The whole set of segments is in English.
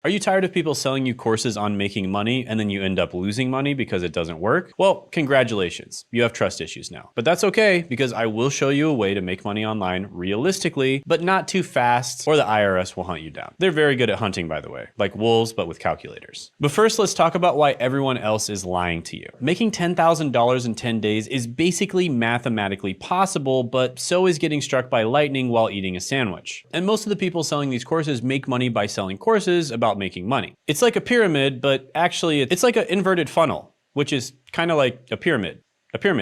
Are you tired of people selling you courses on making money and then you end up losing money because it doesn't work? Well, congratulations. You have trust issues now. But that's okay because I will show you a way to make money online realistically, but not too fast or the IRS will hunt you down. They're very good at hunting, by the way, like wolves, but with calculators. But first, let's talk about why everyone else is lying to you. Making $10,000 in 10 days is basically mathematically possible, but so is getting struck by lightning while eating a sandwich. And most of the people selling these courses make money by selling courses about making money. It's like a pyramid, but actually it's like an inverted funnel, which is kind of like a pyramid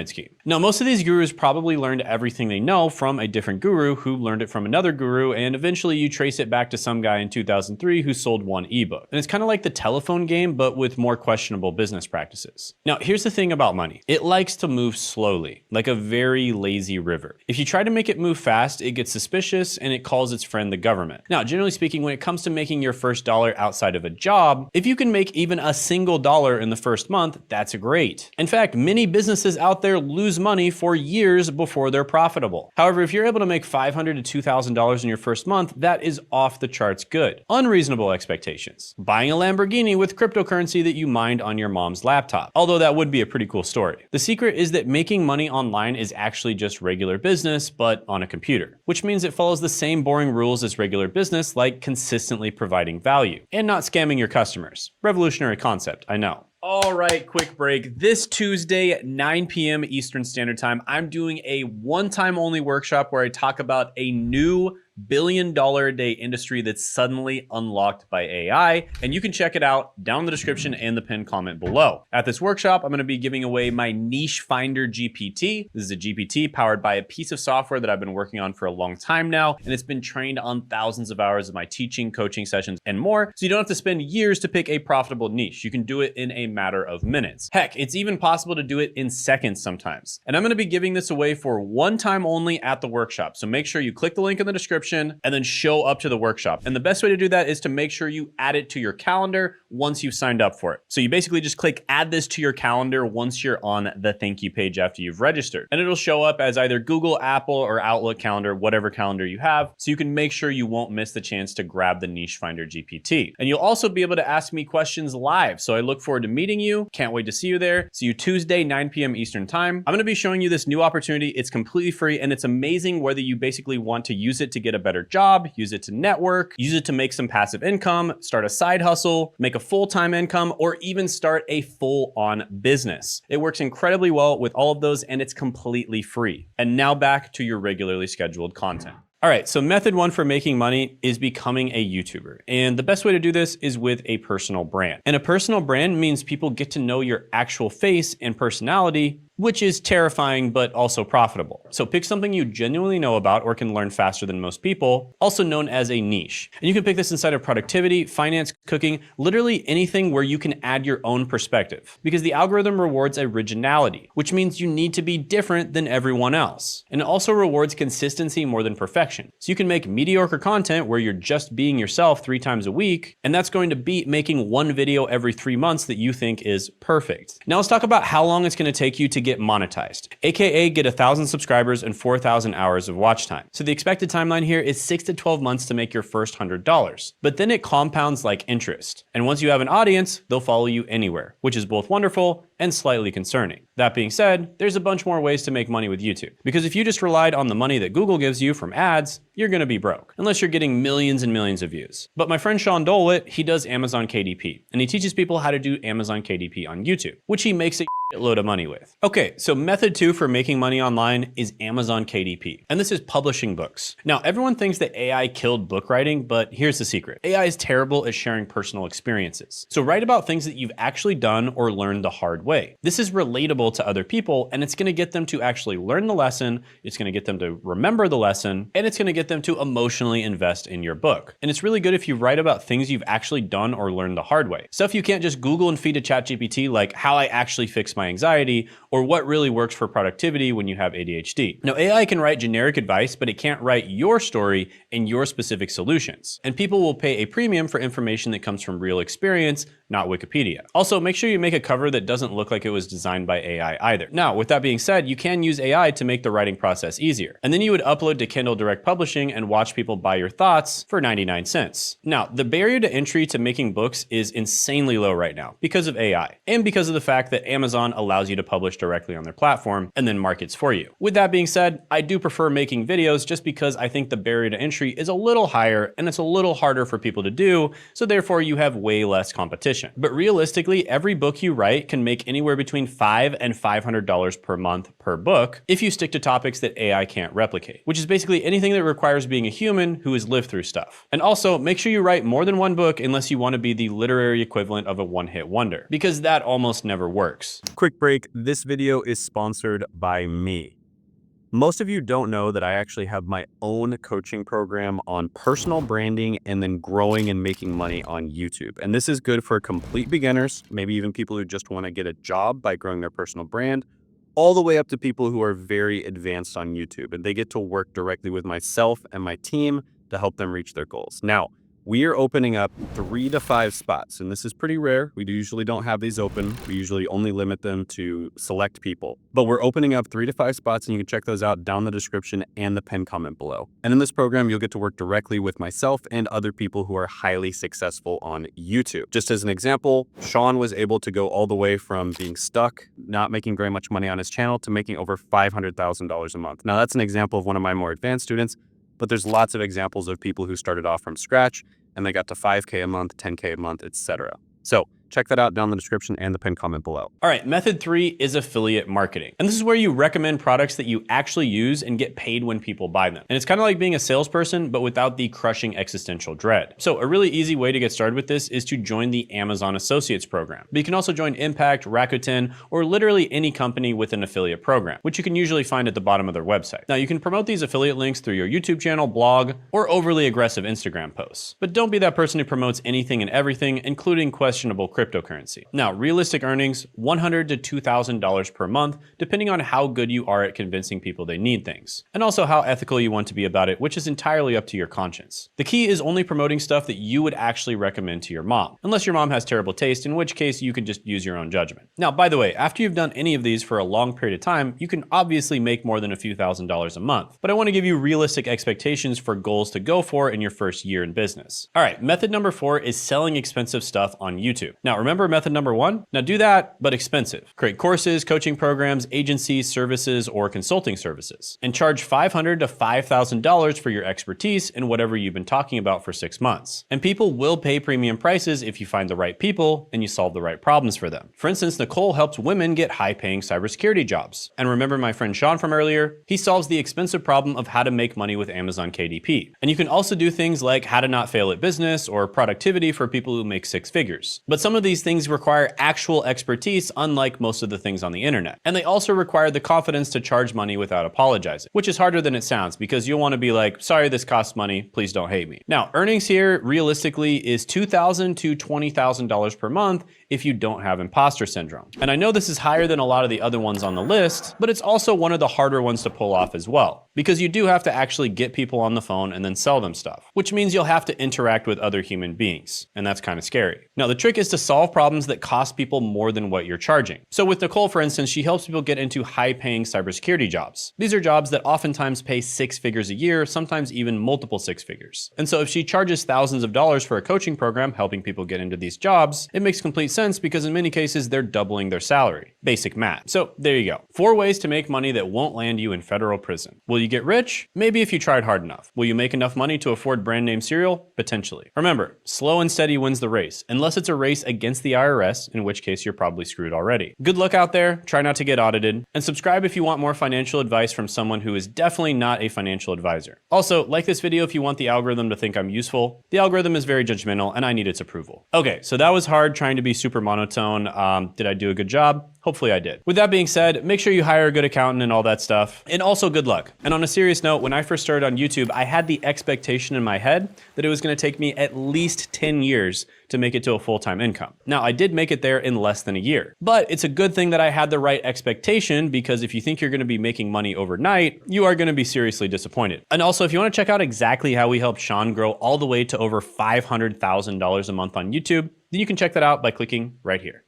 scheme. Now, most of these gurus probably learned everything they know from a different guru who learned it from another guru, and eventually you trace it back to some guy in 2003 who sold one ebook. And it's kind of like the telephone game, but with more questionable business practices. Now, here's the thing about money. It likes to move slowly, like a very lazy river. If you try to make it move fast, it gets suspicious and it calls its friend the government. Now, generally speaking, when it comes to making your first dollar outside of a job, if you can make even a single dollar in the first month, that's great. In fact, many businesses out there lose money for years before they're profitable. However, if you're able to make $500 to $2,000 in your first month, that is off the charts good. Unreasonable expectations. Buying a Lamborghini with cryptocurrency that you mined on your mom's laptop. Although that would be a pretty cool story. The secret is that making money online is actually just regular business, but on a computer, which means it follows the same boring rules as regular business, like consistently providing value and not scamming your customers. Revolutionary concept, I know. All right, quick break. This Tuesday at 9 p.m. Eastern Standard Time, I'm doing a one-time only workshop where I talk about a new billion-dollar-a-day industry that's suddenly unlocked by AI, and you can check it out down in the description and the pinned comment below. At this workshop, I'm going to be giving away my Niche Finder GPT. This is a GPT powered by a piece of software that I've been working on for a long time now, and it's been trained on thousands of hours of my teaching, coaching sessions, and more, so you don't have to spend years to pick a profitable niche. You can do it in a matter of minutes. Heck, it's even possible to do it in seconds sometimes. And I'm going to be giving this away for one time only at the workshop, so make sure you click the link in the description and then show up to the workshop. And the best way to do that is to make sure you add it to your calendar once you've signed up for it. So you basically just click add this to your calendar once you're on the thank you page after you've registered. And it'll show up as either Google, Apple, or Outlook calendar, whatever calendar you have. So you can make sure you won't miss the chance to grab the Niche Finder GPT. And you'll also be able to ask me questions live. So I look forward to meeting you. Can't wait to see you there. See you Tuesday, 9 p.m. Eastern time. I'm going to be showing you this new opportunity. It's completely free and it's amazing whether you basically want to use it to get a better job, use it to network, use it to make some passive income, start a side hustle, make a full-time income, or even start a full-on business. It works incredibly well with all of those and it's completely free. And now back to your regularly scheduled content. All right, so method one for making money is becoming a YouTuber. And the best way to do this is with a personal brand. And a personal brand means people get to know your actual face and personality, which is terrifying, but also profitable. So pick something you genuinely know about or can learn faster than most people, also known as a niche. And you can pick this inside of productivity, finance, cooking, literally anything where you can add your own perspective, because the algorithm rewards originality, which means you need to be different than everyone else. And it also rewards consistency more than perfection. So you can make mediocre content where you're just being yourself 3 times a week, and that's going to beat making one video every 3 months that you think is perfect. Now let's talk about how long it's going to take you to get monetized, aka get 1,000 subscribers and 4,000 hours of watch time. So the expected timeline here is 6 to 12 months to make your first $100, but then it compounds like interest. And once you have an audience, they'll follow you anywhere, which is both wonderful and slightly concerning. That being said, there's a bunch more ways to make money with YouTube, because if you just relied on the money that Google gives you from ads, you're gonna be broke, unless you're getting millions and millions of views. But my friend Sean Dolwit, he does Amazon KDP, and he teaches people how to do Amazon KDP on YouTube, which he makes a load of money with. Okay, so method 2 for making money online is Amazon KDP, and this is publishing books. Now, everyone thinks that AI killed book writing, but here's the secret. AI is terrible at sharing personal experiences. So write about things that you've actually done or learned the hard way. This is relatable to other people, and it's gonna get them to actually learn the lesson, it's gonna get them to remember the lesson, and it's gonna get them to emotionally invest in your book. And it's really good if you write about things you've actually done or learned the hard way. Stuff you can't just Google and feed to ChatGPT, like how I actually fix my anxiety, or what really works for productivity when you have ADHD. Now, AI can write generic advice, but it can't write your story and your specific solutions. And people will pay a premium for information that comes from real experience, not Wikipedia. Also, make sure you make a cover that doesn't look like it was designed by AI either. Now, with that being said, you can use AI to make the writing process easier. And then you would upload to Kindle Direct Publishing and watch people buy your thoughts for 99 cents. Now, the barrier to entry to making books is insanely low right now because of AI and because of the fact that Amazon allows you to publish directly on their platform and then markets for you. With that being said, I do prefer making videos just because I think the barrier to entry is a little higher and it's a little harder for people to do, so therefore you have way less competition. But realistically, every book you write can make anywhere between $5 and $500 per month per book if you stick to topics that AI can't replicate, which is basically anything that requires being a human who has lived through stuff. And also, make sure you write more than one book unless you want to be the literary equivalent of a one-hit wonder, because that almost never works. Quick break, this video is sponsored by me. Most of you don't know that I actually have my own coaching program on personal branding and then growing and making money on YouTube. And this is good for complete beginners, maybe even people who just want to get a job by growing their personal brand, all the way up to people who are very advanced on YouTube. And they get to work directly with myself and my team to help them reach their goals. Now, we are opening up 3 to 5 spots, and this is pretty rare. We usually don't have these open. We usually only limit them to select people. But we're opening up 3 to 5 spots, and you can check those out down in the description and the pinned comment below. And in this program, you'll get to work directly with myself and other people who are highly successful on YouTube. Just as an example, Sean was able to go all the way from being stuck, not making very much money on his channel, to making over $500,000 a month. Now, that's an example of one of my more advanced students, but there's lots of examples of people who started off from scratch and they got to 5K a month, 10K a month, etc. So check that out down in the description and the pinned comment below. All right, method 3 is affiliate marketing. And this is where you recommend products that you actually use and get paid when people buy them. And it's kind of like being a salesperson, but without the crushing existential dread. So a really easy way to get started with this is to join the Amazon Associates program. But you can also join Impact, Rakuten, or literally any company with an affiliate program, which you can usually find at the bottom of their website. Now, you can promote these affiliate links through your YouTube channel, blog, or overly aggressive Instagram posts. But don't be that person who promotes anything and everything, including questionable cryptocurrency. Now, realistic earnings, $100 to $2,000 per month, depending on how good you are at convincing people they need things. And also how ethical you want to be about it, which is entirely up to your conscience. The key is only promoting stuff that you would actually recommend to your mom, unless your mom has terrible taste, in which case you can just use your own judgment. Now, by the way, after you've done any of these for a long period of time, you can obviously make more than a few $1,000s a month. But I want to give you realistic expectations for goals to go for in your first year in business. All right, method number 4 is selling expensive stuff on YouTube. Now, remember method number 1? Now do that, but expensive. Create courses, coaching programs, agencies, services, or consulting services, and charge $500 to $5,000 for your expertise in whatever you've been talking about for 6 months. And people will pay premium prices if you find the right people and you solve the right problems for them. For instance, Nicole helps women get high-paying cybersecurity jobs. And remember my friend Sean from earlier? He solves the expensive problem of how to make money with Amazon KDP. And you can also do things like how to not fail at business or productivity for people who make 6 figures. But some of these things require actual expertise, unlike most of the things on the internet. And they also require the confidence to charge money without apologizing, which is harder than it sounds because you'll want to be like, sorry, this costs money, please don't hate me. Now, earnings here realistically is $2,000 to $20,000 per month if you don't have imposter syndrome. And I know this is higher than a lot of the other ones on the list, but it's also one of the harder ones to pull off as well, because you do have to actually get people on the phone and then sell them stuff, which means you'll have to interact with other human beings, and that's kind of scary. Now, the trick is to solve problems that cost people more than what you're charging. So with Nicole, for instance, she helps people get into high-paying cybersecurity jobs. These are jobs that oftentimes pay 6 figures a year, sometimes even multiple 6 figures. And so if she charges thousands of dollars for a coaching program helping people get into these jobs, it makes complete sense because in many cases, they're doubling their salary. Basic math. So there you go. 4 ways to make money that won't land you in federal prison. Will you get rich? Maybe if you tried hard enough. Will you make enough money to afford brand name cereal? Potentially. Remember, slow and steady wins the race, unless it's a race against the IRS, in which case you're probably screwed already. Good luck out there, try not to get audited, and subscribe if you want more financial advice from someone who is definitely not a financial advisor. Also, like this video if you want the algorithm to think I'm useful. The algorithm is very judgmental and I need its approval. Okay, so that was hard trying to be super monotone. Did I do a good job? Hopefully I did. With that being said, make sure you hire a good accountant and all that stuff. And also good luck. And on a serious note, when I first started on YouTube, I had the expectation in my head that it was gonna take me at least 10 years to make it to a full-time income. Now, I did make it there in less than a year, but it's a good thing that I had the right expectation, because if you think you're gonna be making money overnight, you are gonna be seriously disappointed. And also, if you wanna check out exactly how we helped Sean grow all the way to over $500,000 a month on YouTube, then you can check that out by clicking right here.